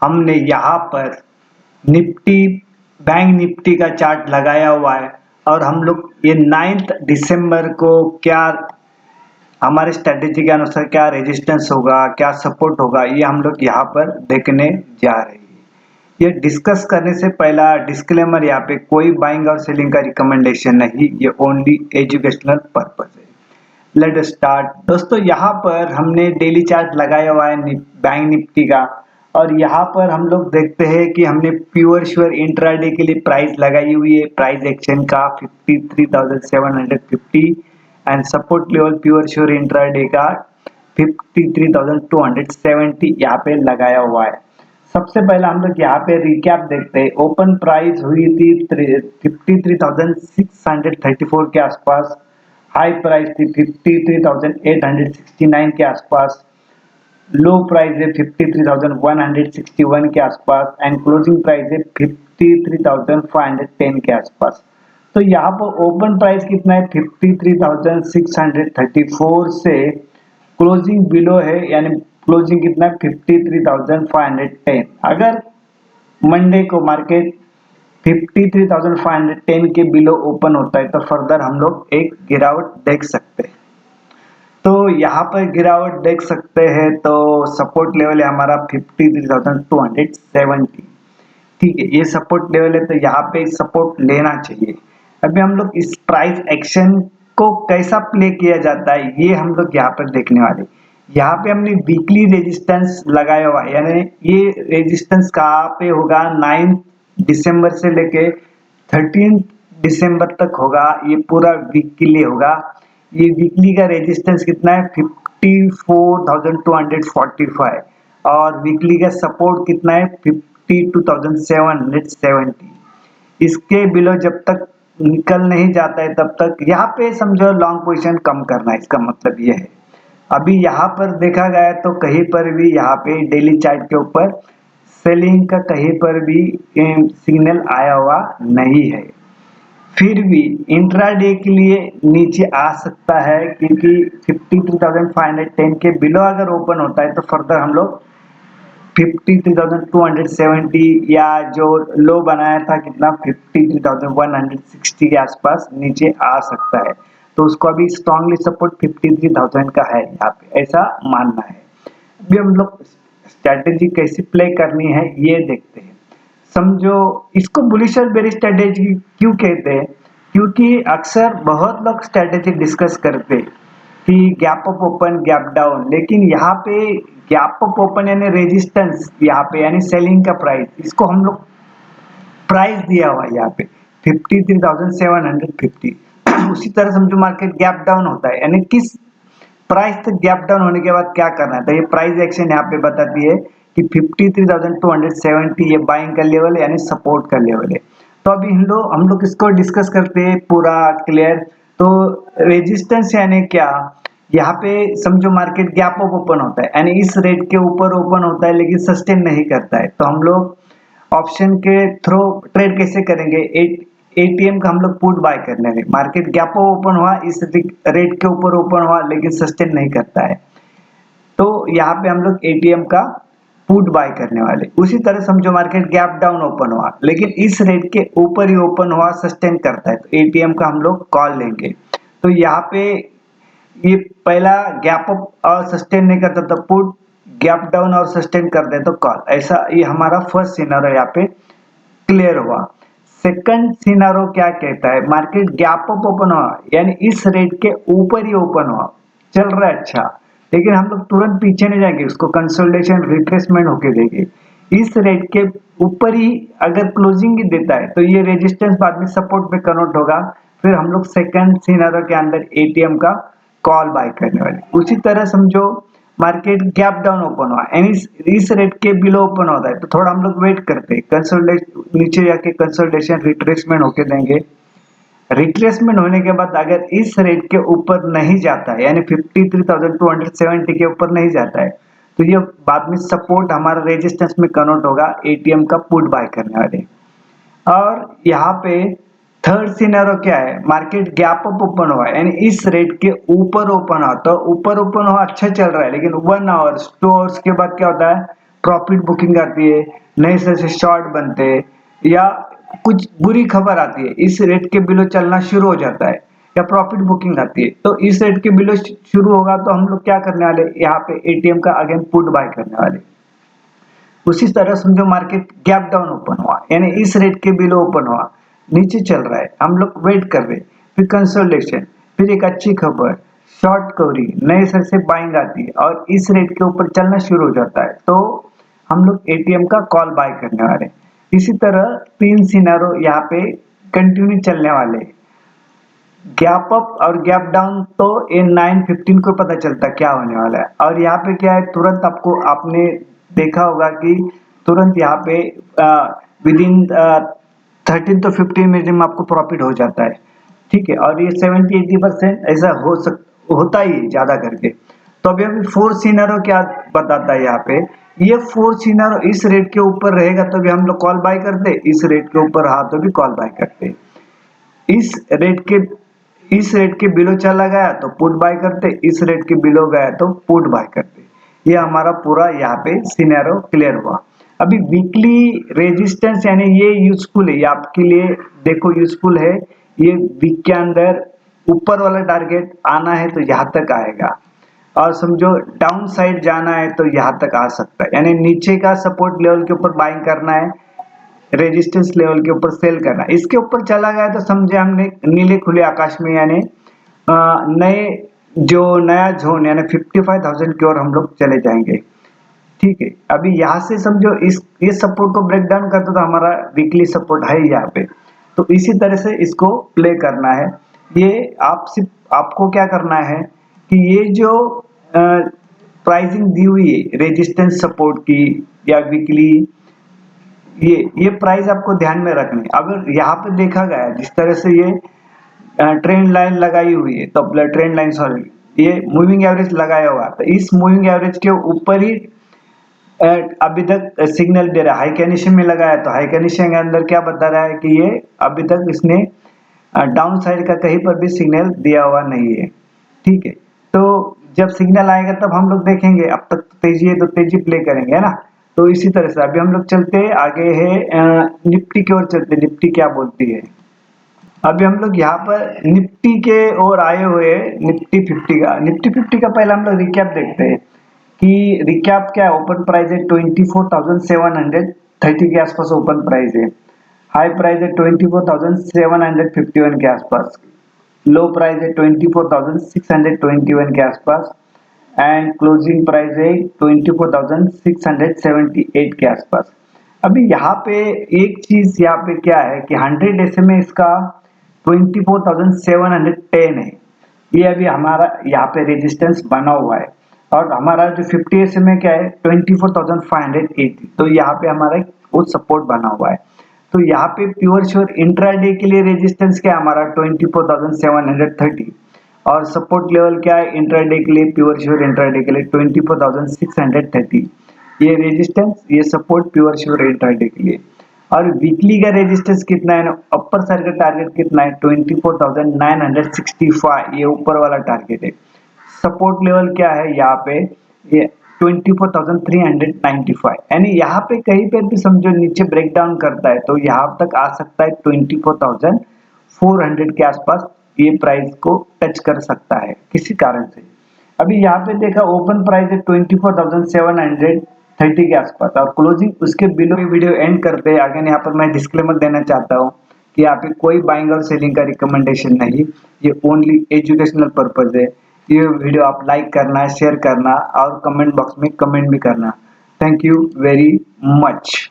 हमने यहाँ पर निफ्टी बैंक निफ्टी का चार्ट लगाया हुआ है और हम लोग ये 9 दिसंबर को क्या हमारे स्ट्रेटेजी के अनुसार क्या रेजिस्टेंस होगा, क्या सपोर्ट होगा, ये हम लोग यहाँ पर देखने जा रहे हैं। ये डिस्कस करने से पहला डिस्क्लेमर, यहाँ पे कोई बाइंग और सेलिंग का रिकमेंडेशन नहीं, ये ओनली एजुकेशनल पर्पस है। लेट स्टार्ट दोस्तों। यहाँ पर हमने डेली चार्ट लगाया हुआ है बैंक निफ्टी का और यहाँ पर हम लोग देखते हैं कि हमने प्योर श्योर इंट्राडे के लिए प्राइस लगाई हुई है। प्राइस एक्शन का 53,750 and support level pure sure intraday का 53,270 यहाँ पे लगाया हुआ है। सबसे पहले हम लोग यहाँ पे रिकैप देखते हैं। ओपन प्राइस हुई थी 53,634 के आसपास, हाई प्राइस थी 53,869 के आसपास, लो प्राइस है 53,161 के आसपास एंड क्लोजिंग प्राइस है 53,510 के आसपास। तो यहाँ पर ओपन प्राइस कितना है 53,634 से क्लोजिंग बिलो है, यानी क्लोजिंग कितना है 53,510। अगर मंडे को मार्केट 53,510 के बिलो ओपन होता है तो फर्दर हम लोग एक गिरावट देख सकते हैं। तो यहाँ पर गिरावट देख सकते हैं। तो सपोर्ट लेवल है हमारा 53,270। ठीक है, ये सपोर्ट लेवल है तो यहाँ पे सपोर्ट लेना चाहिए। अभी हम लोग इस प्राइस एक्शन को कैसा प्ले किया जाता है ये हम लोग यहाँ पर देखने वाले। यहाँ पे हमने वीकली रेजिस्टेंस लगाया हुआ है, यानी ये रेजिस्टेंस कहाँ पे होगा 9 दिसंबर से लेके 13 दिसंबर तक होगा। ये पूरा वीक के लिए होगा। ये वीकली का रेजिस्टेंस कितना है 54,245 और वीकली का सपोर्ट कितना है 52,770। इसके बिलो जब तक निकल नहीं जाता है तब तक यहाँ पे समझो लॉन्ग पोजीशन कम करना है, इसका मतलब ये है। अभी यहाँ पर देखा गया तो कहीं पर भी यहाँ पे डेली चार्ट के ऊपर सेलिंग का कहीं पर भी सिग्नल आया हुआ नहीं है। फिर भी इंट्राडे के लिए नीचे आ सकता है क्योंकि 53,510 के बिलो अगर ओपन होता है तो फर्दर हम लोग 53,270 या जो लो बनाया था कितना 53,160 के आसपास नीचे आ सकता है। तो उसको अभी स्ट्रांगली सपोर्ट 53,000 का है, यहाँ पे ऐसा मानना है। अभी हम लोग स्ट्रैटेजी कैसे प्ले करनी है ये देखते हैं। समझो इसको बुलिश और बेरिश स्ट्रैटेजी क्यों कहते हैं, क्योंकि अक्सर बहुत लोग स्ट्रैटेजी डिस्कस करते हैं कि gap up open gap down, लेकिन यहाँ पे गैप अप ओपन यानी रेजिस्टेंस, यहाँ पे यानी सेलिंग का प्राइस, इसको हम लोग प्राइस दिया हुआ है यहाँ पे 53,750। उसी तरह समझो मार्केट गैप डाउन होता है, यानी किस प्राइस तक गैप डाउन होने के बाद क्या करना है। तो ये प्राइस एक्शन यहाँ पे बताती है कि 53,270 ये बाइंग का लेवल है, यानी सपोर्ट का लेवल है। तो अभी हम लोग इसको डिस्कस करते हैं पूरा क्लियर। तो रेजिस्टेंस यानी क्या, यहाँ पे समझो मार्केट गैप अप ओपन होता है, यानी इस रेट के ऊपर ओपन होता है लेकिन सस्टेन नहीं करता है, तो हम लोग ऑप्शन के थ्रू ट्रेड कैसे करेंगे। एटीएम का हम लोग पुट बाय करने में, मार्केट गैप ओपन हुआ, इस रेट के ऊपर ओपन हुआ लेकिन सस्टेन नहीं करता है, तो यहाँ पे हम लोग एटीएम का पुट बाय करने वाले। उसी तरह समझो मार्केट गैप डाउन ओपन हुआ लेकिन इस रेट के ऊपर ही ओपन हुआ, सस्टेन करता है, तो एटीएम का हम लोग कॉल लेंगे। तो यहाँ पे ये पहला गैप अप और सस्टेन नहीं करता तो पुट, गैप डाउन और सस्टेन कर दे तो कॉल, ऐसा ये हमारा फर्स्ट सिनेरियो यहाँ पे क्लियर हुआ। सेकंड सिनेरियो क्या कहता है, मार्केट गैप अप ओपन हुआ यानी इस रेट के ऊपर ही ओपन हुआ, चल रहा है अच्छा, लेकिन हम लोग तुरंत पीछे नहीं जाएंगे, उसको कंसोलिडेशन रिट्रेसमेंट होके देंगे। इस रेट के ऊपर ही अगर क्लोजिंग ही देता है तो ये रेजिस्टेंस बाद में सपोर्ट पे कन्वर्ट होगा, फिर हम लोग सेकंड सिनेरियो के अंदर एटीएम का कॉल बाय करने वाले। उसी तरह समझो मार्केट गैप डाउन ओपन हुआ यानी इस रेट के बिलो ओपन होता है तो थोड़ा हम लोग वेट करते हैं, कंसोलिडेशन नीचे जाके कंसोलिडेशन रिट्रेसमेंट होके देंगे। रिट्रेसमेंट होने के बाद अगर इस रेट के ऊपर नहीं जाता है यानी 53,270 के ऊपर नहीं जाता है तो ये बाद में सपोर्ट हमारा रेजिस्टेंस में कन्वर्ट होगा, एटीएम का पुट बाय करने वाले। और यहाँ पे थर्ड सिनेरियो क्या है, मार्केट गैप अप ओपन हुआ यानी इस रेट के ऊपर ओपन हुआ, तो ऊपर ओपन हुआ अच्छा चल रहा है लेकिन 1 आवर्स 2 आवर्स के बाद क्या होता है प्रॉफिट बुकिंग आती है, नए सिरे से शॉर्ट बनते हैं, या कुछ बुरी खबर आती है, इस रेट के बिलो चलना शुरू हो जाता है, या प्रॉफिट बुकिंग आती है, तो इस रेट के बिलो शुरू होगा तो हम लोग क्या करने वाले, यहाँ पे एटीएम का अगेन पुट बाय करने वाले। उसी तरह समझो मार्केट गैप डाउन ओपन हुआ, यानी इस रेट के बिलो ओपन हुआ, नीचे चल रहा है, हम लोग वेट कर रहे, फिर कंसोलिडेशन, फिर एक अच्छी खबर, शॉर्ट कवरिंग, नए सिरे से बाइंग आती है और इस रेट के ऊपर चलना शुरू हो जाता है, तो हम लोग एटीएम का कॉल बाय करने वाले। इसी तरह 3 सिनेरियो यहाँ पे कंटिन्यू चलने वाले। गैप अप और गैप डाउन तो ये 9:15 को पता चलता क्या होने वाला है, और यहाँ पे क्या है, तुरंत आपको आपने देखा होगा कि तुरंत यहाँ पे विद इन 13 to 15 मिनट में आपको प्रॉफिट हो जाता है, ठीक है, और ये 70-80% ऐसा होता ही है ज्यादा करके। तो अभी अभी 4 सिनेरियो क्या बताता है यहाँ पे, ये 4 सिनेरियो इस रेट के ऊपर रहेगा तो भी हम लोग कॉल बाय करते, इस रेट के ऊपर रहा तो भी कॉल बाय करते, इस रेट के बिलो चला गया तो पुट बाय करते, इस रेट के बिलो गया तो पुट बाय करते। ये हमारा पूरा यहाँ पे सिनेरियो क्लियर हुआ। अभी वीकली रेजिस्टेंस यानी ये यूजफुल है, ये आपके लिए देखो यूजफुल है, ये वीक के अंदर ऊपर वाला टारगेट आना है तो यहाँ तक आएगा, और समझो डाउन साइड जाना है तो यहाँ तक आ सकता है, यानी नीचे का सपोर्ट लेवल के ऊपर बाइंग करना है, रेजिस्टेंस लेवल के ऊपर सेल करना, इसके ऊपर चला गया तो समझे हमने नीले खुले आकाश में, यानी नए जो नया जोन यानी 55,000 की ओर हम लोग चले जाएंगे, ठीक है। अभी यहाँ से समझो ये सपोर्ट को ब्रेक डाउन करता तो हमारा वीकली सपोर्ट है यहाँ पे, तो इसी तरह से इसको प्ले करना है। ये आपको क्या करना है कि ये जो प्राइसिंग दी हुई है रेजिस्टेंस सपोर्ट की या वीकली, ये प्राइस आपको ध्यान में रखनी। अगर यहाँ पे देखा गया जिस तरह से ये ट्रेंड लाइन लगाई हुई है, तो ट्रेंड लाइन सॉरी ये मूविंग एवरेज लगाया हुआ, तो इस मूविंग एवरेज के ऊपर ही अभी तक सिग्नल दे रहा है, हाई कंडीशन में लगाया, तो हाई कंडीशन के अंदर क्या बता रहा है कि ये अभी तक इसने डाउन साइड का कहीं पर भी सिग्नल दिया हुआ नहीं है, ठीक है। तो जब सिग्नल आएगा तब हम लोग देखेंगे, अब तक तेजी है तो तेजी प्ले करेंगे, है ना। तो इसी तरह से अभी हम लोग चलते आगे है निफ्टी की ओर चलते, निफ्टी क्या बोलती है। अभी हम लोग यहाँ पर निफ्टी के ओर आए हुए, निफ्टी 50 का पहले हम लोग रिकैप देखते हैं कि रिकैप क्या है। ओपन प्राइस है 24,730 के आसपास ओपन प्राइस है, हाई प्राइस है 24,751 के आसपास, लो प्राइस है 24,621 के आसपास, एंड क्लोजिंग प्राइस है 24,678 के आसपास। अभी यहाँ पे एक चीज यहाँ पे क्या है कि 100 SMA इसका 24,710 है, ये अभी हमारा यहाँ पे रेजिस्टेंस बना हुआ है, और हमारा जो 50 SMA क्या है 24,580, तो यहाँ पे हमारा वो सपोर्ट बना हुआ है। तो यहाँ पे प्योर श्योर इंट्राडे के लिए रेजिस्टेंस क्या है हमारा 24,730, और सपोर्ट लेवल क्या है इंट्राडे के लिए, प्योर श्योर इंट्राडे के लिए 24,630, ये रेजिस्टेंस ये सपोर्ट प्योर श्योर इंट्राडे के लिए। और वीकली का रेजिस्टेंस कितना है, अपर साइड का टारगेट कितना है 24,965, ये ऊपर वाला टारगेट है। सपोर्ट लेवल क्या है यहाँ पे, ये 24,395, यानी यहाँ पे कहीं पे भी समझो नीचे ब्रेक डाउन करता है तो यहाँ तक आ सकता है 24,400 के आसपास, ये प्राइस को टच कर सकता है किसी कारण से। अभी यहाँ पे देखा ओपन प्राइस है 24,730 के आसपास, और क्लोजिंग उसके बिलो। वीडियो एंड करते हैं आगे, यहाँ पर मैं डिस्क्लेमर देना चाहता हूँ कि यहाँ पे कोई बाइंग और सेलिंग का रिकमेंडेशन नहीं, ये ओनली एजुकेशनल पर्पज है। ये वीडियो आप लाइक करना, शेयर करना और कमेंट बॉक्स में कमेंट भी करना। Thank you very much.